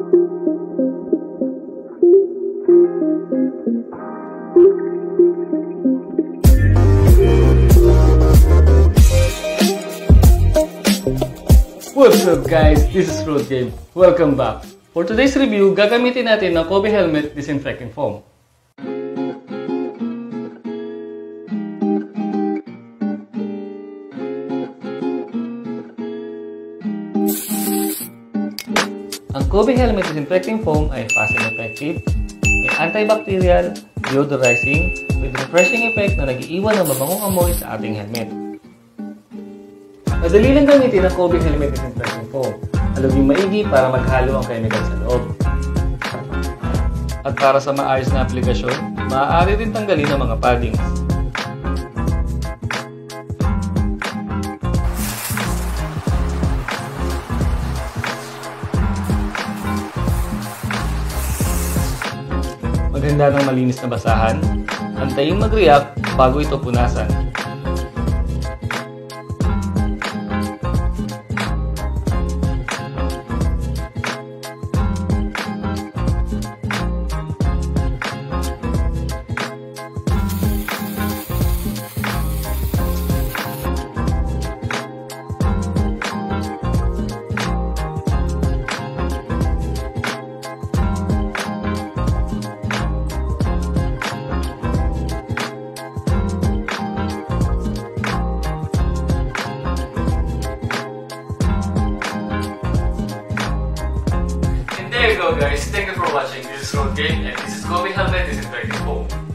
What's up guys? This is Road Game. Welcome back. For today's review, gagamitin natin ng Kobe Helmet Disinfecting Foam. Ang Kobe Helmet Disinfecting Foam ay fast and effective, may antibacterial, deodorizing, with refreshing effect na nag-iiwan ng mabangong amoy sa ating helmet. Madali lang gamitin ang Kobe Helmet Disinfecting Foam. Halugin maigi para maghalo ang chemical sa loob. At para sa maayos na aplikasyon, maaari rin tanggalin ang mga paddings. Maghanda ng malinis na basahan, antayin mag-react bago ito punasan. There you go guys, thank you for watching. This is Road Game and this is Kobe Helmet Disinfecting Foam.